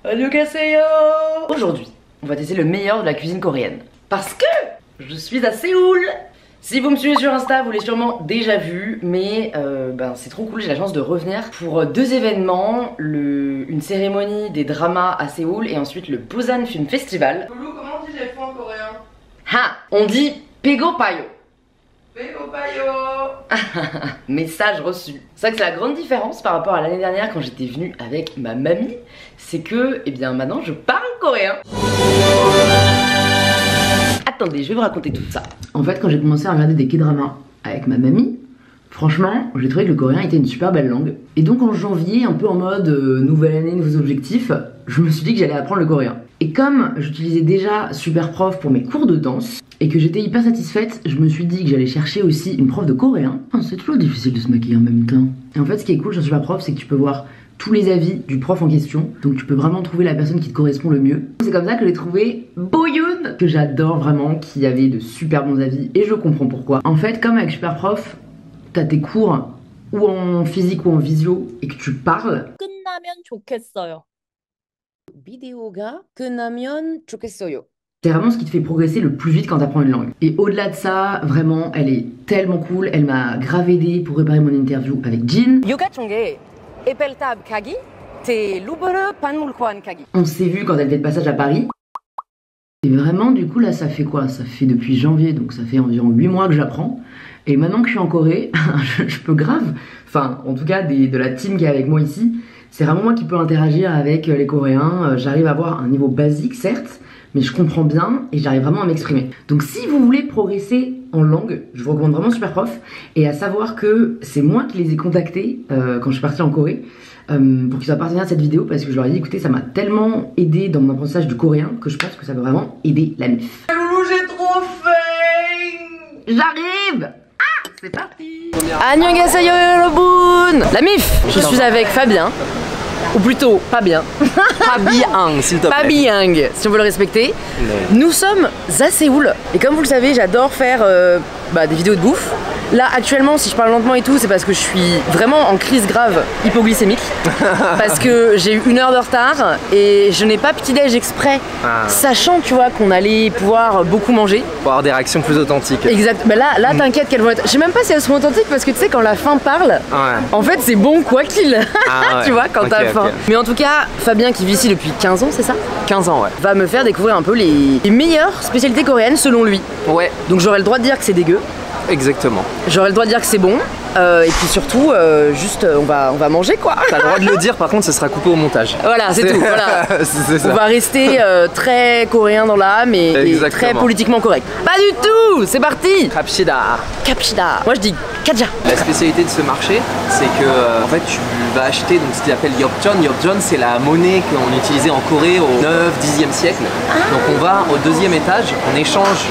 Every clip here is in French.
Annyeonghaseyo. Aujourd'hui, on va tester le meilleur de la cuisine coréenne. Parce que je suis à Séoul. Si vous me suivez sur Insta, vous l'avez sûrement déjà vu, mais c'est trop cool, j'ai la chance de revenir pour deux événements, une cérémonie des dramas à Séoul et ensuite le Busan Film Festival. Loulou, comment on dit les fonds en coréen? Ha! On dit Pegopayo. Pegopayo. Message reçu. C'est vrai que c'est la grande différence par rapport à l'année dernière quand j'étais venue avec ma mamie, c'est que, maintenant je parle coréen. Attendez, je vais vous raconter tout ça. En fait, quand j'ai commencé à regarder des K-dramas avec ma mamie, franchement, j'ai trouvé que le coréen était une super belle langue. Et donc en janvier, un peu en mode nouvelle année, nouveaux objectifs, je me suis dit que j'allais apprendre le coréen. Et comme j'utilisais déjà Superprof pour mes cours de danse, et que j'étais hyper satisfaite, je me suis dit que j'allais chercher aussi une prof de coréen. C'est toujours difficile de se maquiller en même temps. Et en fait, ce qui est cool sur Superprof, c'est que tu peux voir tous les avis du prof en question, donc tu peux vraiment trouver la personne qui te correspond le mieux. C'est comme ça que j'ai trouvé Boyoun, que j'adore vraiment, qui avait de super bons avis, et je comprends pourquoi. En fait, comme avec Superprof, t'as tes cours ou en physique ou en visio, et que tu parles. 끝나면 좋겠어요. 비디오가 끝나면 좋겠어요. C'est vraiment ce qui te fait progresser le plus vite quand t'apprends une langue. Et au-delà de ça, vraiment, elle est tellement cool, elle m'a grave aidé pour préparer mon interview avec Jin. On s'est vu quand elle était de passage à Paris. Et vraiment, du coup, là, ça fait quoi? Ça fait depuis janvier, donc ça fait environ 8 mois que j'apprends. Et maintenant que je suis en Corée, je peux grave, enfin, en tout cas, de la team qui est avec moi ici, c'est vraiment moi qui peux interagir avec les Coréens. J'arrive à avoir un niveau basique, certes, mais je comprends bien et j'arrive vraiment à m'exprimer. Donc si vous voulez progresser en langue, je vous recommande vraiment Superprof. Et à savoir que c'est moi qui les ai contactés quand je suis partie en Corée pour qu'ils soient partenaires de cette vidéo, parce que je leur ai dit écoutez, ça m'a tellement aidé dans mon apprentissage du coréen que je pense que ça peut vraiment aider la MIF. Loulou, j'ai trop faim. J'arrive. Ah, c'est parti. Annyeonghaseyo 여러분. La MIF. Je suis avec Fabien. Ou plutôt, pas bien. Pas bien, s'il te plaît. Pas bien, si on veut le respecter. Ouais. Nous sommes à Séoul. Et comme vous le savez, j'adore faire des vidéos de bouffe. Là, actuellement, si je parle lentement et tout, c'est parce que je suis vraiment en crise grave hypoglycémique. Parce que j'ai eu 1 heure de retard et je n'ai pas petit-déj exprès. Sachant, tu vois, qu'on allait pouvoir beaucoup manger. Pour avoir des réactions plus authentiques. Exact. Bah là t'inquiète qu'elles vont être... Je sais même pas si elles seront authentiques parce que tu sais, quand la faim parle, en fait, c'est bon quoi qu'il. Tu vois, quand t'as faim. Mais en tout cas, Fabien qui vit ici depuis 15 ans, c'est ça? 15 ans, ouais. Va me faire découvrir un peu les meilleures spécialités coréennes selon lui. Ouais. Donc j'aurai le droit de dire que c'est dégueu. Exactement. J'aurai le droit de dire que c'est bon. Et puis surtout, on va manger quoi. T'as le droit de le dire, par contre, ce sera coupé au montage. Voilà, c'est tout. Voilà. C'est ça. On va rester très coréen dans l'âme et très politiquement correct. Pas du tout. C'est parti. Kapshida. Kapshida. Moi je dis Kaja. La spécialité de ce marché, c'est que en fait tu vas acheter donc, ce qu'ils appellent Yopjeon. Yopjeon, c'est la monnaie qu'on utilisait en Corée au 9-10e siècle. Donc on va au 2e étage, on échange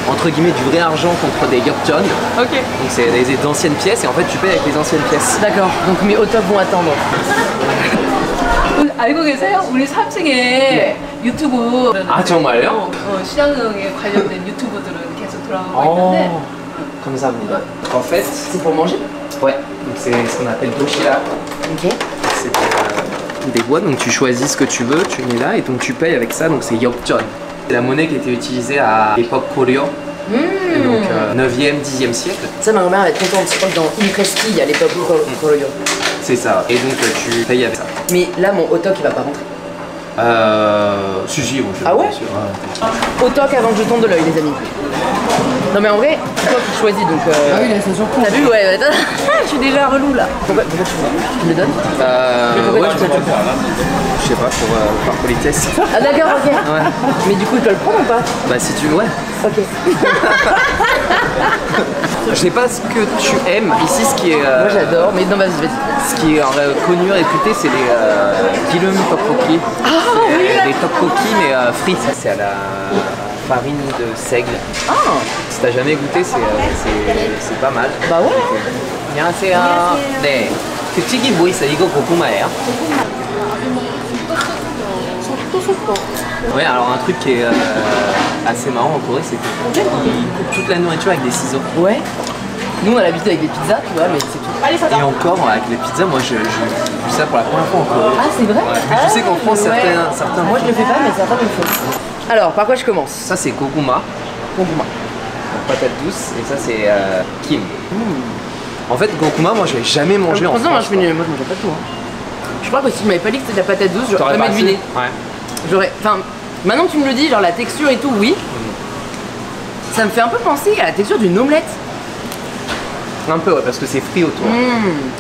entre guillemets du vrai argent contre des Yopjeon. Ok. Donc c'est des anciennes pièces et en fait tu payes avec les anciennes pièces. D'accord. Donc mes hot top vont attendre. 알고 계세요? 우리 3층에 유튜브 아 정말요? 시장에 관련된 유튜브들은 계속 돌아가고 있는데 감사합니다. En fait, C'est pour manger? ouais, donc c'est ce qu'on appelle doshira. Ok. C'est des boîtes, donc tu choisis ce que tu veux, tu mets là et donc tu payes avec ça, donc c'est Yopjeon. C'est la monnaie qui était utilisée à l'époque Koryo, et donc 9e, 10e siècle. Ça, ma grand-mère elle est contente, je crois que dans Impresti à l'époque Koryo. C'est ça, et donc tu payes avec ça. Mais là, mon hot top il va pas rentrer. Si, Ah ouais? bien sûr. Au toc avant que je tombe de l'œil, les amis. Non mais en vrai, c'est toi qui choisis donc. Ah oui, là c'est surprise. T'as vu? Ouais, je suis déjà relou là. Pourquoi tu me le donnes? Ouais, je sais pas, par politesse. Ah d'accord, ok. Ouais. Mais du coup, tu peux le prendre ou pas? Bah si tu veux, ouais. Ok. Je sais pas ce que tu aimes ici, ce qui est. Moi j'adore, mais non, vas-y. Ce qui est connu, réputé, c'est les gilum tteokbokki. Des tteokbokki mais frites. C'est à la farine de seigle. Si t'as jamais goûté, c'est pas mal. Bah ouais. 안녕하세요. 네. 그 튀김 뭐 있어? 이거 고구마예요? Ouais, alors un truc qui est assez marrant en Corée, c'est qu'ils coupent toute la nourriture avec des ciseaux. Ouais. Nous, on a l'habitude avec des pizzas, tu vois, mais c'est tout. Et encore, avec les pizzas, moi j'ai vu ça pour la première fois en Corée. Ah, c'est vrai? Ouais. Mais je sais qu'en France, certains. Moi, je le fais pas, mais certains le font. Alors, par quoi je commence? Ça, c'est goguma, Gokuma. patate douce, et ça, c'est kim. En fait, gokuma, moi j'avais jamais mangé en France. Moi, je mangeais pas tout. Hein. Je crois que si tu m'avais pas dit que c'était de la patate douce, j'aurais T'aurais jamais pas deviné. Ouais. Enfin, maintenant que tu me le dis, genre la texture et tout, oui. Ça me fait un peu penser à la texture d'une omelette. Un peu, ouais, parce que c'est frit autour.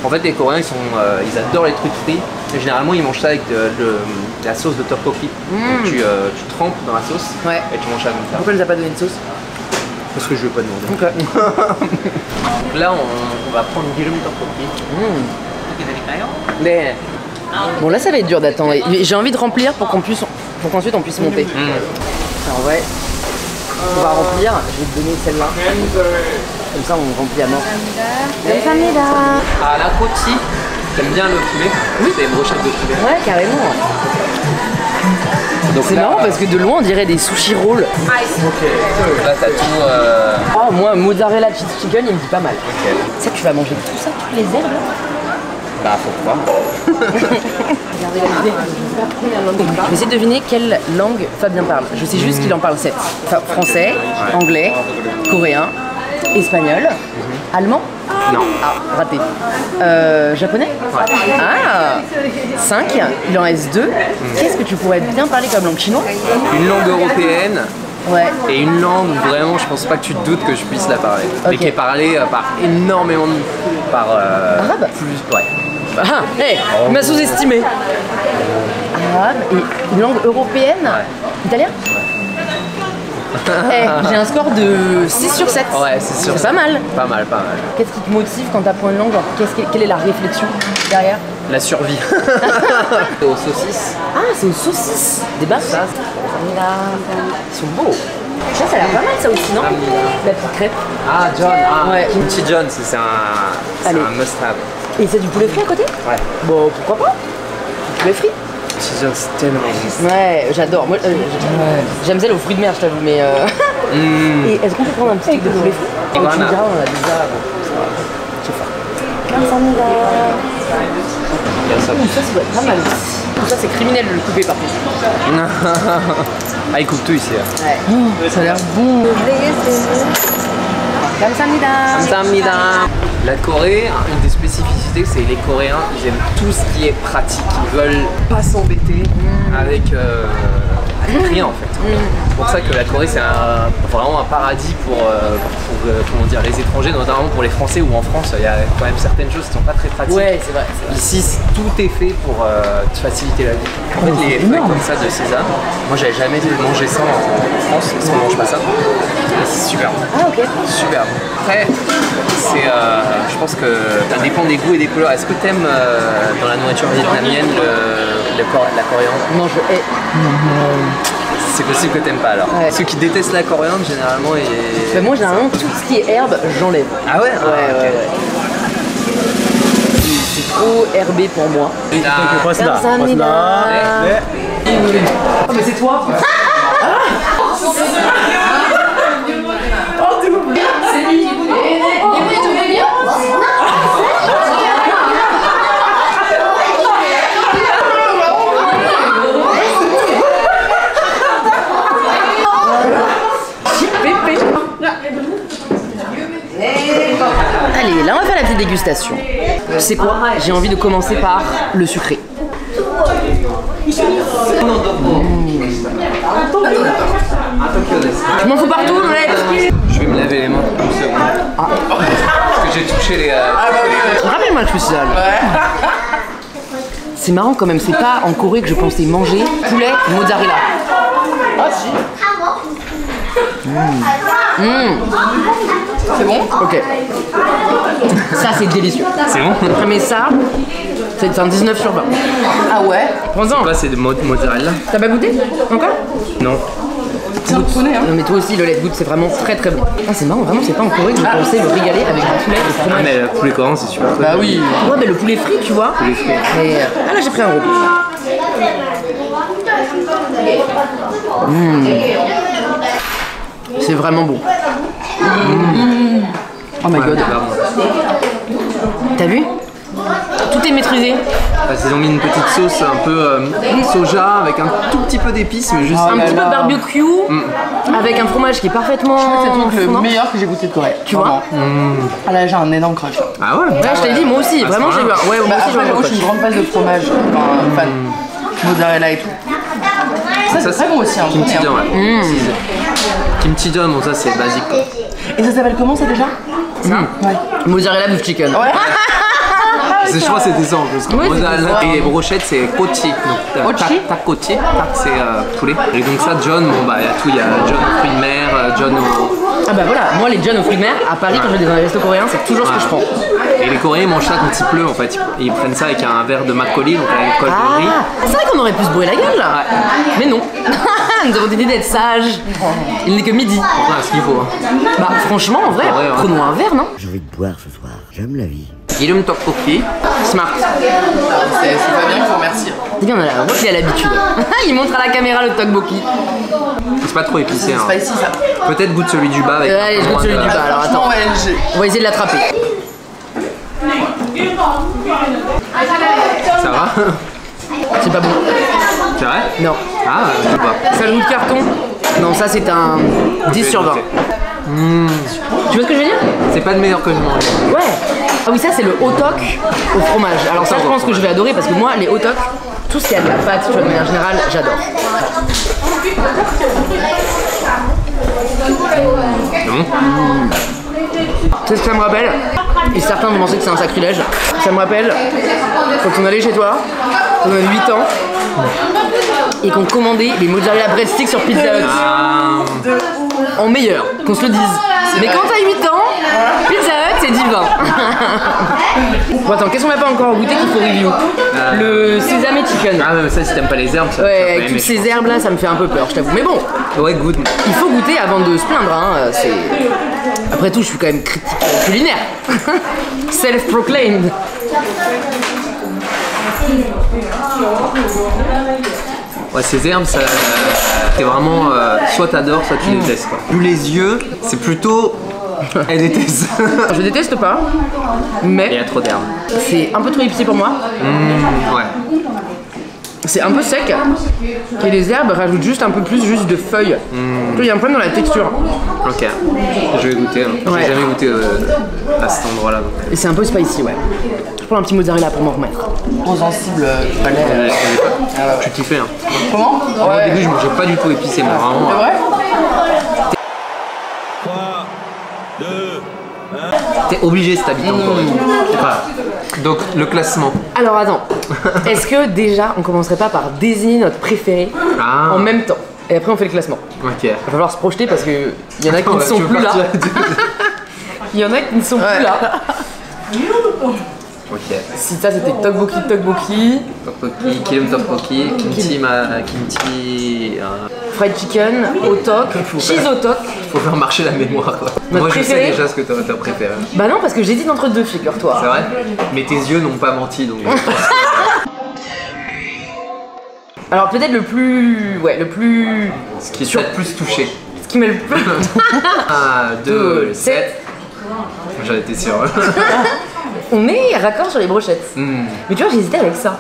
En fait, les Coréens, ils adorent les trucs frits. Et généralement, ils mangent ça avec de la sauce de tteokbokki. Donc, tu trempes dans la sauce et tu manges ça comme ça. Pourquoi elle nous a pas donné de sauce? Parce que je vais pas demander. Ok. Donc là, on va prendre girum tteokbokki. Mais Bon, là, ça va être dur d'attendre. J'ai envie de remplir pour qu'ensuite on puisse monter. Alors, ouais, on va remplir. Je vais te donner celle-là. Comme ça, on remplit à mort. à la côte, t'aimes bien le poulet? Oui. C'est une brochette de poulet. Ouais, carrément. Donc C'est là, marrant parce que de loin, on dirait des sushi rolls. Ok. Là, t'as tout. Oh, moi, mozzarella cheese chicken, il me dit pas mal. Ok. Tu sais que tu vas manger tout ça, toutes les herbes là? Bah, faut croire. Regardez la vidéo. Je vais essayer de deviner quelle langue Fabien parle. Je sais juste qu'il en parle 7. Enfin, français, anglais, coréen, espagnol, allemand. Non. Ah, raté. Japonais. Ah, 5. Il en reste 2. Qu'est-ce que tu pourrais bien parler comme langue? Chinois? Une langue européenne. Ouais. Et une langue où vraiment je pense pas que tu te doutes que je puisse la parler. Ok. Mais qui est parlée par énormément de. Par. Arabe? Plus. Ouais. Ah, hey, il m'a sous-estimé. Arabe et une langue européenne? Italien? Hey, j'ai un score de 6 sur 7. Ouais, c'est sûr. C'est pas mal. Pas mal, pas mal. Qu'est-ce qui te motive quand t'apprends une langue? Genre, quelle est la réflexion derrière? La survie. Aux saucisses. Ah, c'est aux saucisses. Des baffes. Ça, Ils sont beaux. Ça a l'air pas mal ça aussi, non? La petite crêpe. Ah, John. Ah, Ouais. Kimchi John, c'est Allez. un must-have. Et c'est du poulet frit à côté? Ouais. Bon, pourquoi pas? Du poulet frit? Kimchi John, c'est tellement bon. Ouais, j'adore. Moi, j'aime celle aux fruits de mer, je t'avoue, mais. Et est-ce qu'on peut prendre un petit truc de poulet frit? Tu me Voilà. diras, on a déjà. Bon, ça va. Je sais pas. Il y a ça. Ça doit être pas mal. Tout ça, c'est criminel de le couper par contre. Ah, il coupe tout ici. Ouais. Ça a l'air bon. Kamsahamnida. Kamsahamnida. La Corée, une des spécificités, c'est les Coréens, ils aiment tout ce qui est pratique. Ils veulent pas s'embêter avec rien en fait. C'est pour ça que la Corée c'est vraiment un paradis pour comment dire, les étrangers, notamment pour les Français, où en France il y a quand même certaines choses qui sont pas très pratiques. Ouais, c'est vrai. Ici, tout est fait pour te faciliter la vie. En fait, les feuilles comme ça de sésame, moi j'avais jamais mangé ça en France, parce qu'on mange pas ça. Et c'est super bon. Ah, ok. Super bon. Après, c'est, je pense que ça dépend des goûts et des couleurs. Est-ce que t'aimes dans la nourriture vietnamienne la coriandre? Non, je hais. C'est possible que t'aimes pas alors. Ouais. Ceux qui détestent la coriandre, généralement, Bah, moi, généralement, tout ce qui est herbe, j'enlève. Ah ouais? Ouais. C'est trop herbé pour moi. Kamsahamnida. Oh, mais c'est toi! Allez, là on va faire la petite dégustation. Tu sais quoi? J'ai envie de commencer par le sucré. Je m'en fous partout, mec. Je vais me laver les mains une seconde. Parce que j'ai touché les. Rappelle-moi le spécial. C'est marrant quand même, c'est pas en Corée que je pensais manger poulet mozzarella. Ah si. C'est bon? Ok. Ça c'est délicieux. C'est bon? Mais ça, c'est un 19 sur 20. Ah ouais? Prends-en. Quoi, c'est de mozzarella? T'as pas goûté? Encore? Non. Non mais toi aussi le lait de goût c'est vraiment très très bon. Ah c'est marrant, vraiment c'est pas en Corée que je pensais le régaler avec du poulet et du Ah, fromage. mais le poulet coréen, c'est super. Bah oui. Ouais mais le poulet frit tu vois. Poulet frit. Mais ah là j'ai pris un gros. C'est vraiment bon. Oh my Ouais, god. super bon. T'as vu? Tout est maîtrisé. Ils ont mis une petite sauce un peu soja avec un tout petit peu d'épices, mais juste Un petit peu de barbecue avec un fromage qui est parfaitement C'est le fondant. meilleur que j'ai goûté de Corée. Tu vois? Ah là, j'ai un énorme crush. Ah ouais. Ouais, je t'ai dit, moi aussi. Ah, Vraiment, c'est j'ai eu un. Ouais, moi Bah, aussi, j'ai eu après, un moi, je suis une grande fan de fromage. Enfin, fan. Mozzarella et tout. Ça, c'est très bon aussi. Hein, Kimchi Corée, Don, hein. ouais. Kimchi Don, bon ça c'est basique quoi. Et ça s'appelle comment ça déjà? Mozzarella beef chicken. Ouais. Je crois que c'était ça en plus. Ouais, Mozzarella c'était ça. et brochette c'est kochi. Donc Kochi takochi, tak c'est poulet. Et donc ça John, bon bah il y a tout, il y a John aux fruits de mer, John au... Ah bah voilà, moi les John aux fruits de mer, à Paris quand je vais dans un resto coréen, c'est toujours ce que je prends. Et les Coréens ils mangent ça quand il pleut en fait. Ils prennent ça avec un verre de makgeolli, donc avec col de riz. Ah, c'est vrai qu'on aurait pu se bourrer la gueule là. Mais non. Nous avons décidé d'être sages. Il n'est que midi. Voilà ce qu'il faut. Bah franchement, en vrai, Ouais, ouais. prenons un verre, non? J'ai envie de boire ce soir. J'aime la vie. Ilum tteokbokki. Smart. C'est pas bien, il faut remercier. C'est bien, on a voit qu'il a l'habitude. Il montre à la caméra le tteokbokki. C'est pas trop épicé. Hein. C'est spicy ça. Peut-être goûte celui du bas avec. Allez, je goûte celui du bas. Alors attends, Franchement, ouais, j'ai. on va essayer de l'attraper. Ça va? C'est pas bon. C'est vrai? Non. Ah, je sais pas. Ça le goût de carton? Non, ça c'est un 10 sur 20. Tu vois ce que je veux dire? C'est pas le meilleur que je mange. Ouais. Ah oui, ça c'est le hot-dog au fromage. Alors ça, je pense que je vais adorer parce que moi, les hot-dogs, tout ce qui a de la pâte, tu vois, de manière générale, j'adore. Tu sais ce que ça me rappelle? Et certains vont penser que c'est un sacrilège. Ça me rappelle quand on allait chez toi, quand on avait 8 ans, et qu'on commandait les mozzarella breadsticks sur Pizza Hut. En meilleur, qu'on se le dise. Mais quand t'as 8 ans, Pizza Hut c'est divin. Bon attends, qu'est-ce qu'on n'a pas encore goûté qu'il faut review? Le sésame chicken. Ah, mais ça, si t'aimes pas les herbes, ça. Ouais, tu vas pas avec aimer, toutes je ces herbes là, ça me fait un peu peur, je t'avoue. Mais bon, pense. Ouais, good. il faut goûter avant de se plaindre. Hein. Après tout, je suis quand même critique culinaire. Self-proclaimed. Ouais, ces herbes, ça, c'est vraiment soit t'adores, soit tu détestes. Quoi. Vu les yeux, c'est plutôt. Elle déteste. Je déteste pas, Il y mais a trop d'herbes. c'est un peu trop épicé pour moi. Ouais. C'est un peu sec. Et les herbes rajoutent juste un peu plus juste de feuilles. Il y a un problème dans la texture. Ok. Je vais goûter. Hein. Ouais. J'ai jamais goûté à cet endroit-là. Donc. Et c'est un peu spicy, ouais. Je prends un petit mozzarella pour m'en remettre. Trop sensible, palais. Je kiffais. Hein. Comment? Au début, je mangeais pas du tout épicé, mais vraiment. C'est vrai? T'es obligé si t'habites en Corée. Voilà. Donc, le classement. Alors attends, est-ce que déjà on commencerait pas par désigner notre préféré Ah. en même temps? Et après on fait le classement. Ok. Il va falloir se projeter parce que il y en a qui ne Ouais, sont tu veux plus là. partir Il y en a qui ne sont plus là. Ok. Si ça c'était tteokbokki, tteokbokki, Tteokbokki, kilum tteokbokki, kimchi, fried chicken, hot-dog, cheese hot-dog. faut faire marcher la mémoire quoi. Notre Moi je sais préféré déjà ce que t'as préféré. Bah non parce que j'hésite entre deux, figure-toi. C'est vrai? Mais tes yeux n'ont pas menti donc. Alors peut-être le plus... Ouais, le plus... Ce qui est peut-être plus touché. Ce qui met le plus... 1, 2, 7. J'en étais sûr. On est raccord sur les brochettes. Mais tu vois, j'hésitais avec ça.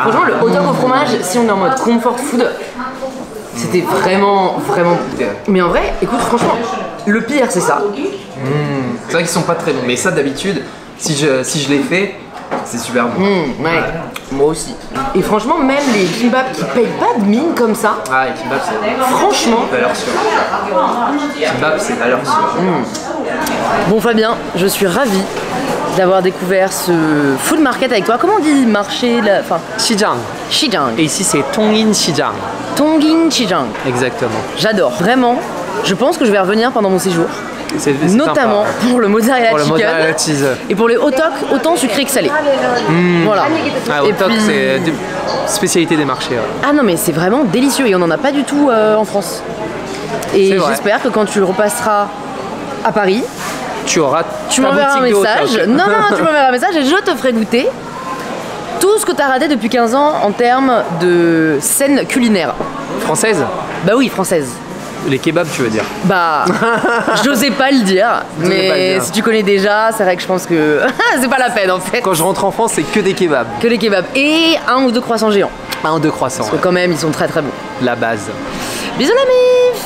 Franchement, le hot-dog au fromage, si on est en mode comfort food, c'était vraiment, vraiment... Mais en vrai, écoute, franchement, le pire, c'est ça. C'est vrai qu'ils sont pas très bons. Mais ça d'habitude, si je l'ai fait, c'est super bon. Ouais, moi aussi. Et franchement, même les kimbap qui payent pas de mine comme ça, Ah, et kimbap c'est franchement... valeur sûre. Kimbap c'est valeur sûre. Bon Fabien, je suis ravie d'avoir découvert ce food market avec toi. Comment on dit marché là? Enfin, Sijang. Sijang. Et ici c'est Tongin Sijang. Tongin Sijang. Exactement. J'adore. Vraiment, je pense que je vais revenir pendant mon séjour. C'est Notamment sympa. pour le mozzarella Pour le chicken. mozzarella cheese. Et pour les hot dogs, autant sucré que salé. Voilà. Ah, Et hot dog, puis- c'est une spécialité des marchés. Ouais. Ah non mais c'est vraiment délicieux et on en a pas du tout en France. Et C'est vrai. j'espère que quand tu repasseras à Paris, Tu auras tu ta m'enverras un boutique de hot message. dog. Non, tu m'enverras un message et je te ferai goûter tout ce que tu as raté depuis 15 ans en termes de scène culinaire. Française. Bah oui, française. Les kebabs, tu veux dire? Bah, j'osais pas le dire, J'osais mais pas le dire. si tu connais déjà, c'est vrai que je pense que c'est pas la peine en fait. Quand je rentre en France, c'est que des kebabs. Que les kebabs et un ou deux croissants géants. Un ou deux croissants. Parce que quand même, ils sont très très bons. La base. Bisous la mif.